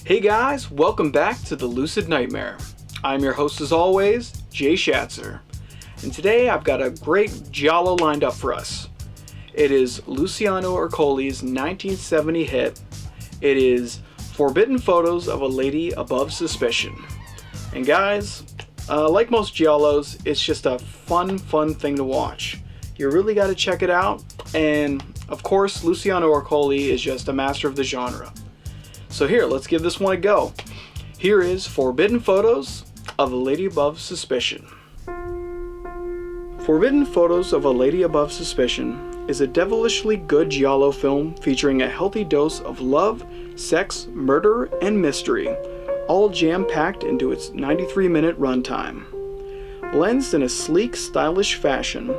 Hey guys, welcome back to the Lucid Nightmare. I'm your host as always, Jay Schatzer. And today I've got a great Giallo lined up for us. It is Luciano Ercoli's 1970 hit. It is Forbidden Photos of a Lady Above Suspicion. And guys, like most Giallos, it's just a fun thing to watch. You really got to check it out. And of course, Luciano Ercoli is just a master of the genre. So here, let's give this one a go. Here is Forbidden Photos of a Lady Above Suspicion. Forbidden Photos of a Lady Above Suspicion is a devilishly good Giallo film featuring a healthy dose of love, sex, murder, and mystery, all jam-packed into its 93-minute runtime. Lensed in a sleek, stylish fashion,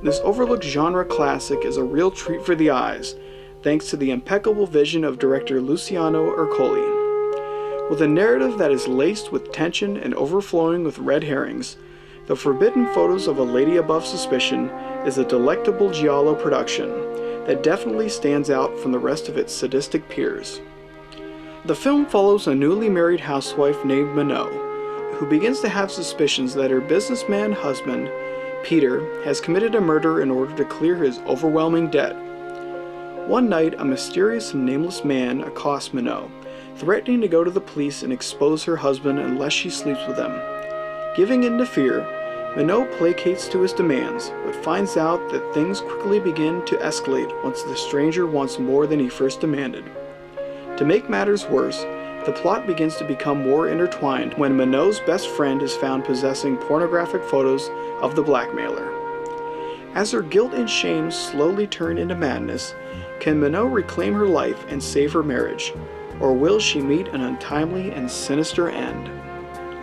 this overlooked genre classic is a real treat for the eyes, thanks to the impeccable vision of director Luciano Ercoli. With a narrative that is laced with tension and overflowing with red herrings, The Forbidden Photos of a Lady Above Suspicion is a delectable Giallo production that definitely stands out from the rest of its sadistic peers. The film follows a newly married housewife named Minot, who begins to have suspicions that her businessman husband, Peter, has committed a murder in order to clear his overwhelming debt. One night, a mysterious and nameless man accosts Minot, threatening to go to the police and expose her husband unless she sleeps with him. Giving in to fear, Minot placates to his demands, but finds out that things quickly begin to escalate once the stranger wants more than he first demanded. To make matters worse, the plot begins to become more intertwined when Minot's best friend is found possessing pornographic photos of the blackmailer. As her guilt and shame slowly turn into madness, can Minot reclaim her life and save her marriage, or will she meet an untimely and sinister end?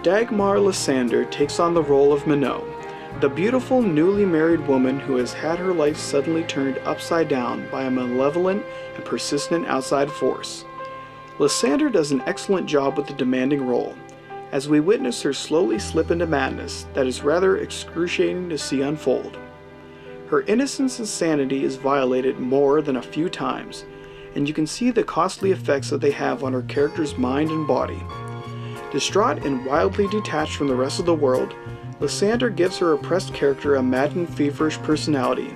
Dagmar Lysander takes on the role of Minot, the beautiful newly married woman who has had her life suddenly turned upside down by a malevolent and persistent outside force. Lysander does an excellent job with the demanding role, as we witness her slowly slip into madness that is rather excruciating to see unfold. Her innocence and sanity is violated more than a few times, and you can see the costly effects that they have on her character's mind and body. Distraught and wildly detached from the rest of the world, Lysander gives her oppressed character a maddened, feverish personality,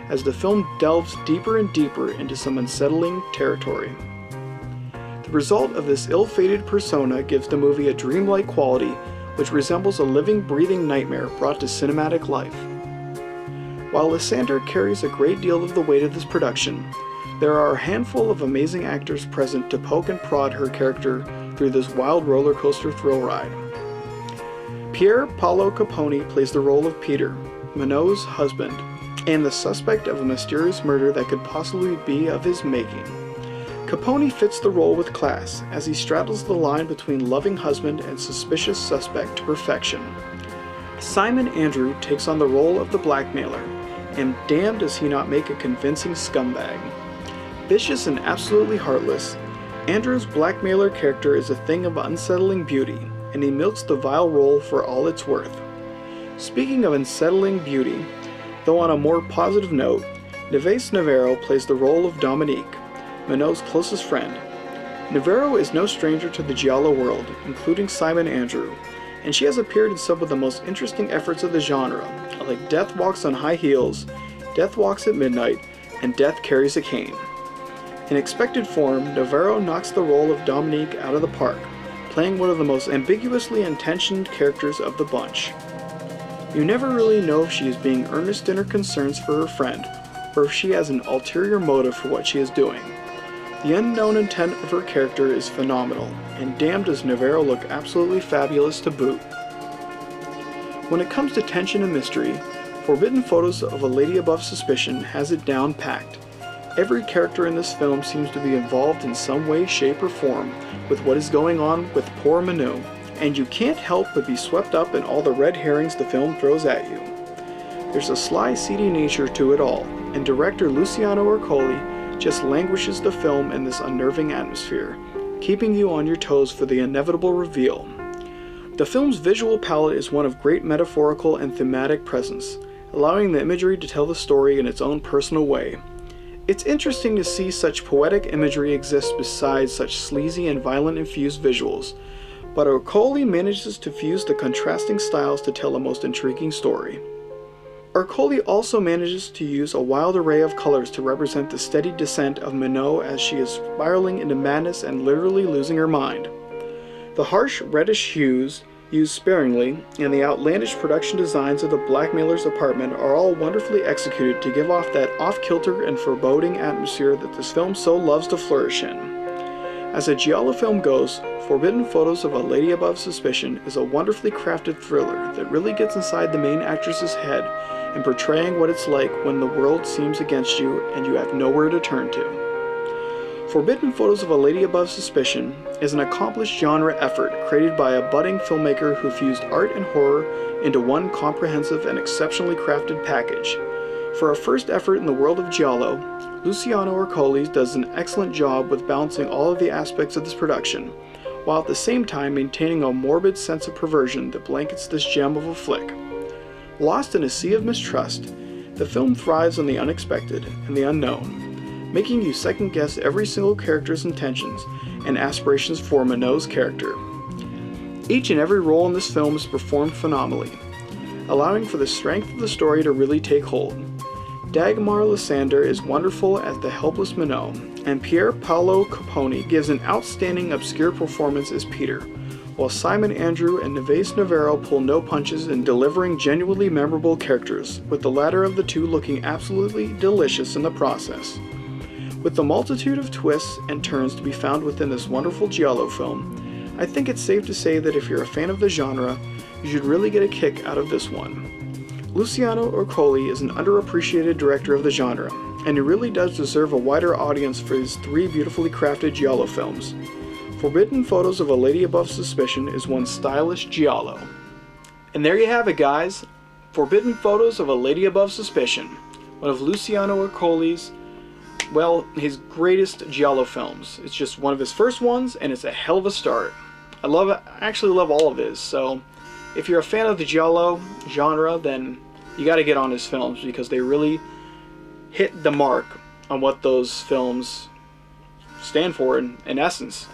as the film delves deeper and deeper into some unsettling territory. The result of this ill-fated persona gives the movie a dreamlike quality which resembles a living, breathing nightmare brought to cinematic life. While Lysander carries a great deal of the weight of this production, there are a handful of amazing actors present to poke and prod her character through this wild roller coaster thrill ride. Pier Paolo Capone plays the role of Peter, Minot's husband, and the suspect of a mysterious murder that could possibly be of his making. Capone fits the role with class, as he straddles the line between loving husband and suspicious suspect to perfection. Simon Andrew takes on the role of the blackmailer, and damn does he not make a convincing scumbag. Vicious and absolutely heartless, Andrew's blackmailer character is a thing of unsettling beauty, and he milks the vile role for all it's worth. Speaking of unsettling beauty, though on a more positive note, Neves Navarro plays the role of Dominique, Minot's closest friend. Navarro is no stranger to the Giallo world, including Simon Andrew, and she has appeared in some of the most interesting efforts of the genre, like Death Walks on High Heels, Death Walks at Midnight, and Death Carries a Cane. In expected form, Navarro knocks the role of Dominique out of the park, playing one of the most ambiguously intentioned characters of the bunch. You never really know if she is being earnest in her concerns for her friend, or if she has an ulterior motive for what she is doing. The unknown intent of her character is phenomenal, and damn does Navarro look absolutely fabulous to boot. When it comes to tension and mystery, Forbidden Photos of a Lady Above Suspicion has it down packed. Every character in this film seems to be involved in some way, shape, or form with what is going on with poor Minot, and you can't help but be swept up in all the red herrings the film throws at you. There's a sly, seedy nature to it all, and director Luciano Ercoli just languishes the film in this unnerving atmosphere, keeping you on your toes for the inevitable reveal. The film's visual palette is one of great metaphorical and thematic presence, allowing the imagery to tell the story in its own personal way. It's interesting to see such poetic imagery exist besides such sleazy and violent infused visuals, but Ercole manages to fuse the contrasting styles to tell a most intriguing story. Ercole also manages to use a wild array of colors to represent the steady descent of Minot as she is spiraling into madness and literally losing her mind. The harsh reddish hues, used sparingly, and the outlandish production designs of the blackmailer's apartment are all wonderfully executed to give off that off-kilter and foreboding atmosphere that this film so loves to flourish in. As a Giallo film goes, Forbidden Photos of a Lady Above Suspicion is a wonderfully crafted thriller that really gets inside the main actress's head and portraying what it's like when the world seems against you and you have nowhere to turn to. Forbidden Photos of a Lady Above Suspicion is an accomplished genre effort created by a budding filmmaker who fused art and horror into one comprehensive and exceptionally crafted package. For a first effort in the world of Giallo, Luciano Ercole does an excellent job with balancing all of the aspects of this production, while at the same time maintaining a morbid sense of perversion that blankets this gem of a flick. Lost in a sea of mistrust, the film thrives on the unexpected and the unknown, making you second-guess every single character's intentions and aspirations for Minot's character. Each and every role in this film is performed phenomenally, allowing for the strength of the story to really take hold. Dagmar Lysander is wonderful as the helpless Minot, and Pier Paolo Capone gives an outstanding obscure performance as Peter, while Simon Andrew and Neves Navarro pull no punches in delivering genuinely memorable characters, with the latter of the two looking absolutely delicious in the process. With the multitude of twists and turns to be found within this wonderful Giallo film, I think it's safe to say that if you're a fan of the genre, you should really get a kick out of this one. Luciano Ercole is an underappreciated director of the genre, and he really does deserve a wider audience for his three beautifully crafted Giallo films. Forbidden Photos of a Lady Above Suspicion is one stylish Giallo. And there you have it, guys. Forbidden Photos of a Lady Above Suspicion, one of Luciano Ercole's, well, his greatest Giallo films. It's just one of his first ones, and it's a hell of a start. I actually love all of his, so if you're a fan of the Giallo genre, then you gotta get on his films because they really hit the mark on what those films stand for in essence.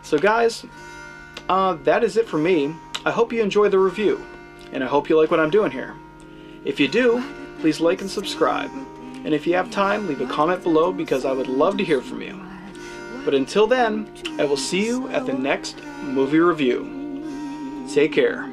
So guys, that is it for me. I hope you enjoyed the review, and I hope you like what I'm doing here. If you do, please like and subscribe. And if you have time, leave a comment below because I would love to hear from you. But until then, I will see you at the next movie review. Take care.